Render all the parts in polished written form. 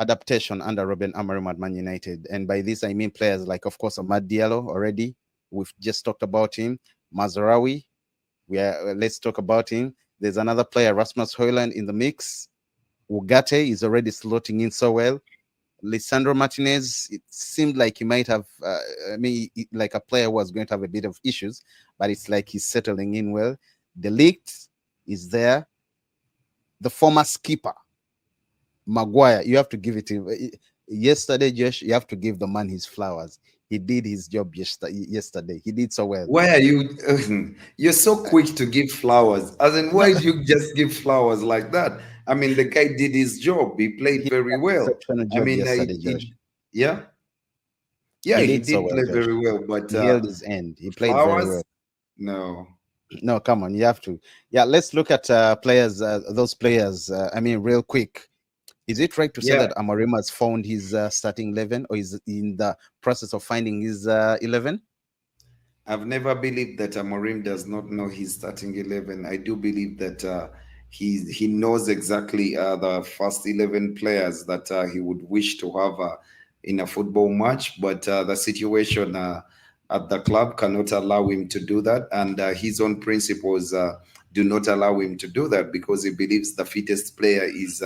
adaptation under Ruben Amorim at Man United. And by this, I mean players like, of course, Amad Diallo already. We've just talked about him. Mazraoui, let's talk about him. There's another player, Rasmus Højlund, in the mix. Ugarte is already slotting in so well. Lisandro Martinez, it seemed like he might have, like a player who was going to have a bit of issues, but it's like he's settling in well. De Ligt is there. The former skipper, Maguire, you have to give it him. Yesterday, Josh, you have to give the man his flowers. He did his job yesterday. He did so well. Why are you? You're so quick to give flowers. As in, No, why do you just give flowers like that? I mean, the guy did his job. He he played did very an well. exceptional I job mean, yesterday, Josh. yeah, yeah, He he did so did well, play Josh. very well. But He held his end. He played very well. flowers, no. No, come on, you have to. Yeah, let's look at players. Those players. Real quick. Is it right to say Yeah, that Amorim has found his starting 11, or is in the process of finding his 11? I've never believed that Amorim does not know his starting 11. I do believe that he knows exactly the first 11 players that he would wish to have in a football match, but the situation at the club cannot allow him to do that, and his own principles do not allow him to do that because he believes the fittest player is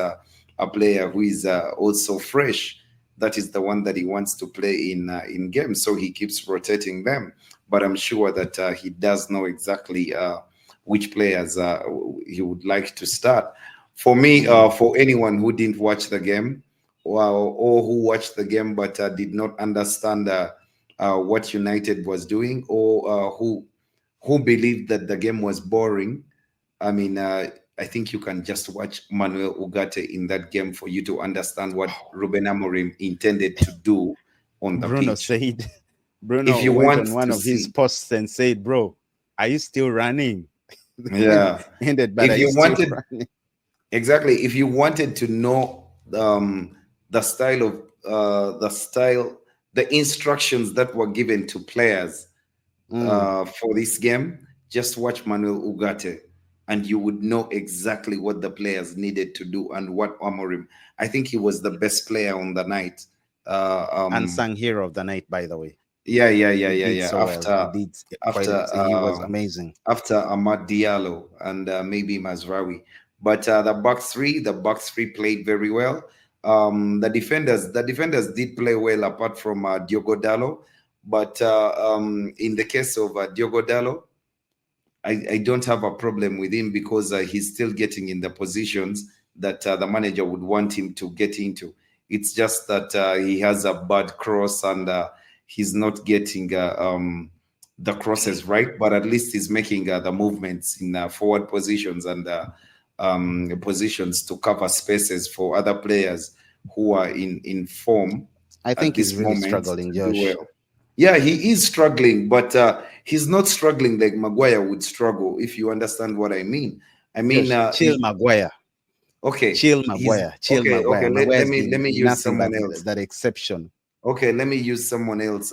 a player who is also fresh. That is the one that he wants to play in games, so he keeps rotating them. But I'm sure that he does know exactly which players he would like to start. For me, for anyone who didn't watch the game or who watched the game but did not understand what United was doing, or who believed that the game was boring, I mean, I think you can just watch Manuel Ugarte in that game for you to understand what Ruben Amorim intended to do on the Bruno pitch. said, If Bruno you went want on one to of his see, posts and said, "Bro, are you still running?" The game yeah, ended, but if are you you still wanted running? exactly, if you wanted to know the style of the instructions that were given to players Mm. for this game, just watch Manuel Ugarte, and you would know exactly what the players needed to do and what Amorim. I think he was the best player on the night. Uh, um, Unsung hero of the night, by the way. yeah, yeah, yeah, He yeah, did yeah. so well. He did quite. After He was amazing. after Ahmad Diallo and maybe Mazraoui. But the back three played very well. The defenders did play well apart from Diogo Dallo. But in the case of Diogo Dallo, I don't have a problem with him because he's still getting in the positions that the manager would want him to get into. It's just that he has a bad cross and he's not getting the crosses right, but at least he's making the movements in forward positions and positions to cover spaces for other players who are in form I at think he's this really moment struggling, to do Josh. well. Yeah, he is struggling, but he's not struggling like Maguire would struggle, if you understand what I mean. I mean, Josh, chill, Maguire. okay, Chill, he's Maguire. Chill, okay. Maguire. Okay, Maguire let has me let been me use nothing but someone else. that exception. Okay, let me use someone else.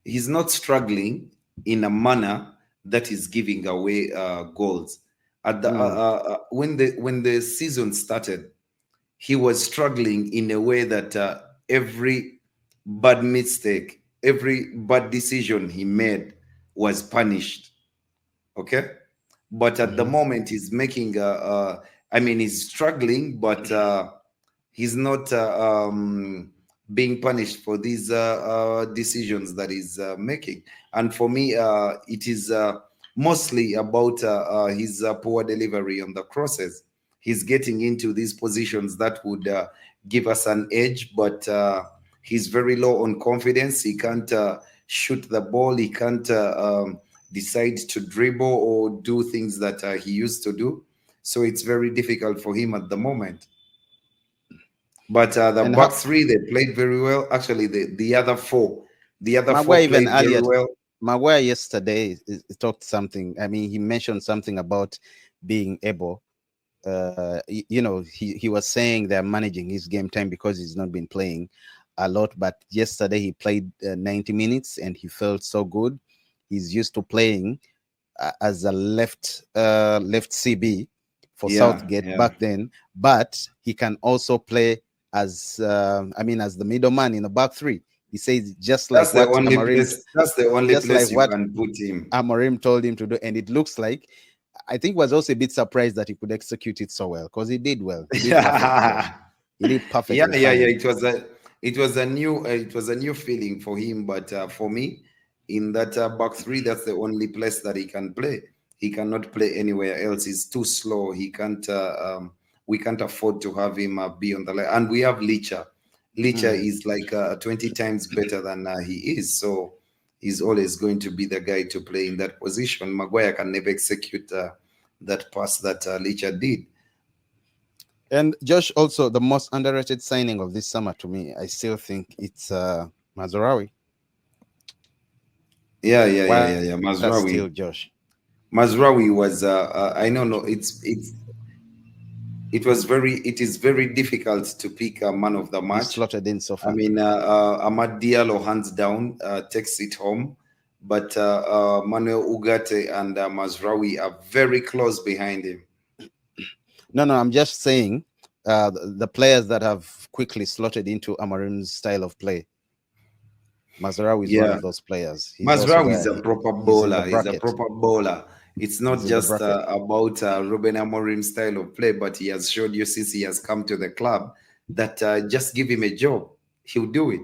He's not struggling in a manner that is giving away goals. At the Mm. when the season started, he was struggling in a way that every bad mistake, every bad decision he made was punished. Okay, but at the Hmm. moment he's making. I mean, he's struggling, but he's not being punished for these decisions that he's making. And for me, it is mostly about his poor delivery on the crosses. He's getting into these positions that would give us an edge, but he's very low on confidence. He can't shoot the ball. He can't decide to dribble or do things that he used to do. So it's very difficult for him at the moment. But the And back how three, they played very well. Actually, the other four Maguire even played very earlier, well. Maguire yesterday talked something. I mean, he mentioned something about being able. He was saying they're managing his game time because he's not been playing a lot. But yesterday he played 90 minutes and he felt so good. He's used to playing as a left CB. for Yeah, Southgate yeah. back then, but he can also play as as the middleman in the back three. He says That's the only just like place you what can put him. Amorim told him to do, and it looks like I think was also a bit surprised that he could execute it so well because he did well. He did perfect, Josh. Yeah, He did yeah, perfectly yeah. fine. It was a new feeling for him. But for me, in that back three, that's the only place that he can play. He cannot play anywhere else. He's too slow. He can't. We can't afford to have him be on the left. And we have Licha. Licha Mm. is like 20 times better than he is. So he's always going to be the guy to play in that position. Maguire can never execute that pass that Licha did. And Josh, also the most underrated signing of this summer to me, I still think it's Mazraoui. Yeah, yeah, yeah, Why yeah, yeah. still, Mazraoui. Josh? Mazraoui was. I know. No, it is very difficult to pick a man of the He match. slotted in so I far. mean, Amad Diallo hands down takes it home, but Manuel Ugarte and Mazraoui are very close behind him. No, I'm just saying the players that have quickly slotted into Amarim's style of play. Mazraoui is one Yeah, of those players. He's also Mazraoui is there. a proper He's in the bowler. He's a bracket. proper bowler. It's He's not in the just bracket. about Ruben Amorim's style of play, but he has showed you since he has come to the club that just give him a job, he'll do it.